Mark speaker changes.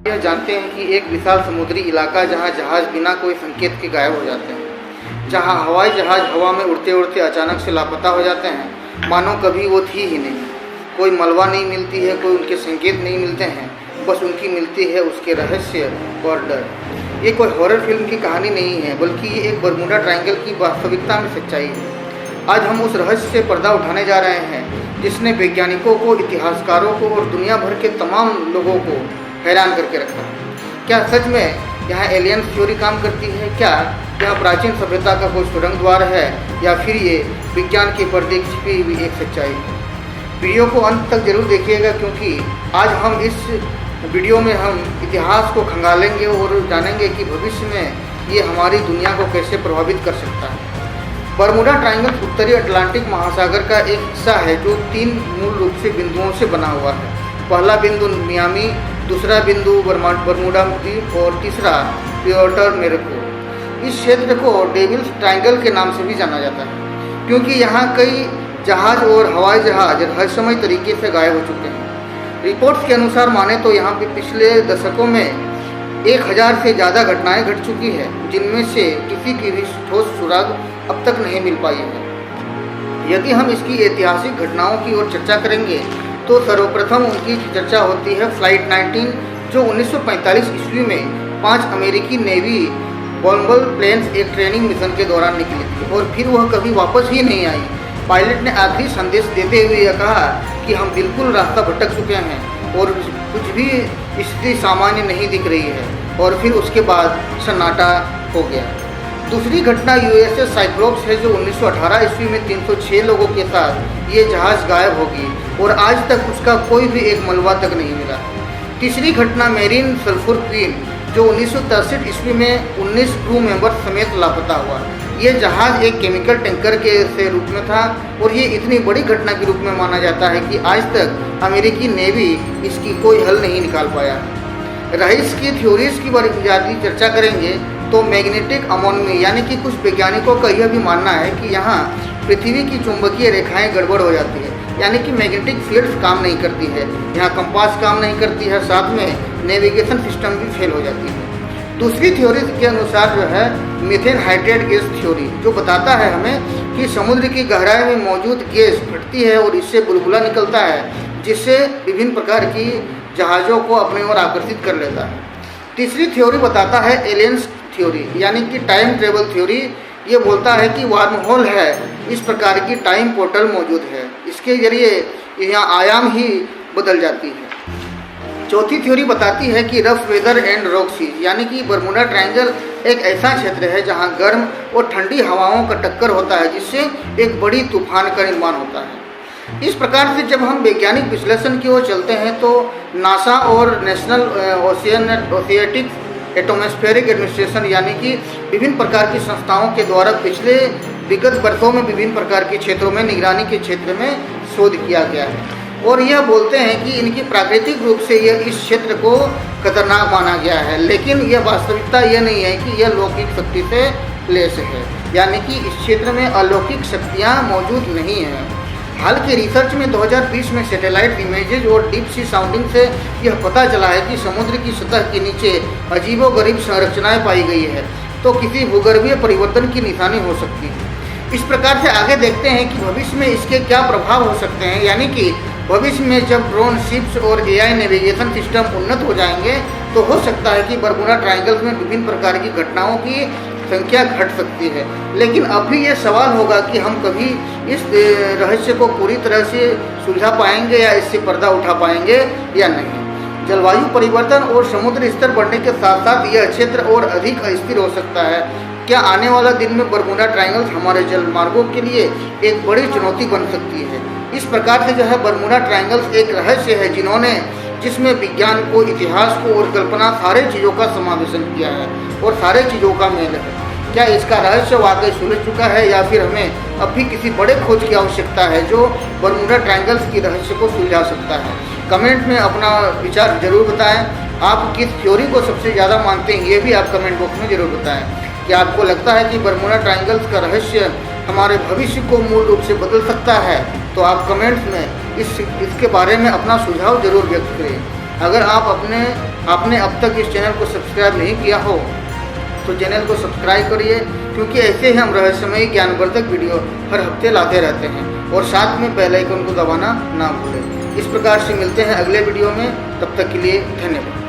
Speaker 1: यह जानते हैं कि एक विशाल समुद्री इलाका जहां जहाज बिना कोई संकेत के गायब हो जाते हैं, जहां हवाई जहाज हवा में उड़ते उड़ते अचानक से लापता हो जाते हैं, मानो कभी वो थी ही नहीं। कोई मलबा नहीं मिलती है, कोई उनके संकेत नहीं मिलते हैं, बस उनकी मिलती है उसके रहस्य और डर। ये कोई हॉरर फिल्म की कहानी नहीं है, बल्कि ये एक बरमूडा ट्रायंगल की वास्तविकता में सच्चाई है। आज हम उस रहस्य से पर्दा उठाने जा रहे हैं जिसने वैज्ञानिकों को, इतिहासकारों को और दुनिया भर के तमाम लोगों को हैरान करके रखा। क्या सच में यहाँ एलियन थ्योरी काम करती है? क्या यह प्राचीन सभ्यता का कोई सुरंग द्वार है, या फिर ये विज्ञान के पर्दे की छिपी हुई एक सच्चाई है? वीडियो को अंत तक जरूर देखिएगा, क्योंकि आज हम इस वीडियो में हम इतिहास को खंगालेंगे और जानेंगे कि भविष्य में ये हमारी दुनिया को कैसे प्रभावित कर सकता है। बरमूडा ट्रायंगल उत्तरी अटलांटिक महासागर का एक हिस्सा है जो 3 मूल रूप से बिंदुओं से बना हुआ है। पहला बिंदु मियामी, दूसरा बिंदु बरमूडा द्वीप और तीसरा प्यूर्टो मैरिको। इस क्षेत्र को डेविल्स ट्रायंगल के नाम से भी जाना जाता है, क्योंकि यहाँ कई जहाज और हवाई जहाज रहस्यमय तरीके से गायब हो चुके हैं। रिपोर्ट्स के अनुसार माने तो यहाँ पे पिछले दशकों में 1000 से ज़्यादा घटनाएं घट चुकी है, जिनमें से किसी की भी ठोस सुराग अब तक नहीं मिल पाई है। यदि हम इसकी ऐतिहासिक घटनाओं की ओर चर्चा करेंगे तो सर्वप्रथम उनकी चर्चा होती है फ्लाइट 19, जो 1945 ईस्वी में 5 अमेरिकी नेवी बॉम्बर प्लेन्स एक ट्रेनिंग मिशन के दौरान निकली थी और फिर वह कभी वापस ही नहीं आई। पायलट ने आखिरी संदेश देते हुए यह कहा कि हम बिल्कुल रास्ता भटक चुके हैं और कुछ भी स्थिति सामान्य नहीं दिख रही है, और फिर उसके बाद सन्नाटा हो गया। दूसरी घटना यूएसएस साइक्लोप्स है, जो 1918 ईस्वी में 306 लोगों के साथ ये जहाज गायब होगी और आज तक उसका कोई भी एक मलबा तक नहीं मिला। तीसरी घटना मेरीन सल्फर क्वीन, जो 1963 ईस्वी में 19 क्रू मेंबर समेत लापता हुआ। ये जहाज एक केमिकल टैंकर के रूप में था और ये इतनी बड़ी घटना के रूप में माना जाता है कि आज तक अमेरिकी नेवी इसकी कोई हल नहीं निकाल पाया। रही इसकी थ्योरीज की बारे में ज़्यादा चर्चा करेंगे तो मैग्नेटिक अमोनमी, यानी कि कुछ वैज्ञानिकों का यह भी मानना है कि यहाँ पृथ्वी की चुंबकीय रेखाएं गड़बड़ हो जाती है, यानी कि मैग्नेटिक फील्ड्स काम नहीं करती है, यहाँ कंपास काम नहीं करती है, साथ में नेविगेशन सिस्टम भी फेल हो जाती है। दूसरी थ्योरी के अनुसार जो है मीथेन हाइड्रेट गैस थ्योरी, जो बताता है हमें कि समुद्र की गहराई में मौजूद गैस फटती है और इससे बुलबुला निकलता है, जिससे विभिन्न प्रकार की जहाज़ों को अपने ओर आकर्षित कर लेता है। तीसरी थ्योरी बताता है एलियंस थ्योरी, यानी कि टाइम ट्रेवल थ्योरी। ये बोलता है कि वार्म होल है, इस प्रकार की टाइम पोर्टल मौजूद है, इसके जरिए यहाँ आयाम ही बदल जाती है। चौथी थ्योरी बताती है कि rough weather and rock seas, यानी कि बरमूडा ट्रायंगल एक ऐसा क्षेत्र है जहाँ गर्म और ठंडी हवाओं का टक्कर होता है, जिससे एक बड़ी तूफान का निर्माण होता है। इस प्रकार से जब हम वैज्ञानिक विश्लेषण की ओर चलते हैं तो नासा और नेशनल ओशियाटिक एटमॉस्फेरिक एडमिनिस्ट्रेशन, यानी कि विभिन्न प्रकार की संस्थाओं के द्वारा पिछले विगत वर्षों में विभिन्न प्रकार के क्षेत्रों में निगरानी के क्षेत्र में शोध किया गया है, और यह बोलते हैं कि इनकी प्राकृतिक रूप से यह इस क्षेत्र को खतरनाक माना गया है, लेकिन यह वास्तविकता यह नहीं है कि यह लौकिक शक्ति से लेस है, यानी कि इस क्षेत्र में अलौकिक शक्तियाँ मौजूद नहीं हैं। हाल के रिसर्च में 2020 में सैटेलाइट इमेजेज और डीप सी साउंडिंग से यह पता चला है कि समुद्र की सतह के नीचे अजीबोगरीब संरचनाएं पाई गई है, तो किसी भूगर्भीय परिवर्तन की निशानी हो सकती है। इस प्रकार से आगे देखते हैं कि भविष्य में इसके क्या प्रभाव हो सकते हैं, यानी कि भविष्य में जब ड्रोन, शिप्स और एआई नेविगेशन सिस्टम उन्नत हो जाएंगे तो हो सकता है कि बरमूडा ट्रायंगल में विभिन्न प्रकार की घटनाओं की संख्या घट सकती है। लेकिन अभी ये सवाल होगा कि हम कभी इस रहस्य को पूरी तरह से सुलझा पाएंगे या इससे पर्दा उठा पाएंगे या नहीं। जलवायु परिवर्तन और समुद्र स्तर बढ़ने के साथ साथ यह क्षेत्र और अधिक अस्थिर हो सकता है। क्या आने वाला दिन में बरमूडा ट्रायंगल हमारे जलमार्गों के लिए एक बड़ी चुनौती बन सकती है? इस प्रकार से जो है बरमूडा ट्रायंगल एक रहस्य है जिसमें विज्ञान को, इतिहास को और कल्पना सारे चीज़ों का समावेशन किया है और सारे चीज़ों का मेल है। क्या इसका रहस्य वाकई सुलझ चुका है, या फिर हमें अब भी किसी बड़े खोज की आवश्यकता है जो बरमूडा ट्रायंगल्स की रहस्य को सुलझा सकता है? कमेंट में अपना विचार जरूर बताएं। आप किस थ्योरी को सबसे ज़्यादा मानते हैं, ये भी आप कमेंट बॉक्स में जरूर बताएं। क्या आपको लगता है कि बरमूडा ट्रायंगल्स का रहस्य हमारे भविष्य को मूल रूप से बदल सकता है? तो आप कमेंट्स में इसके बारे में अपना सुझाव जरूर व्यक्त करें। अगर आपने अब तक इस चैनल को सब्सक्राइब नहीं किया हो तो चैनल को सब्सक्राइब करिए, क्योंकि ऐसे ही हम रहस्यमयी ज्ञानवर्धक वीडियो हर हफ्ते लाते रहते हैं। और साथ में बेल आइकन को दबाना ना भूलें। इस प्रकार से मिलते हैं अगले वीडियो में, तब तक के लिए धन्यवाद।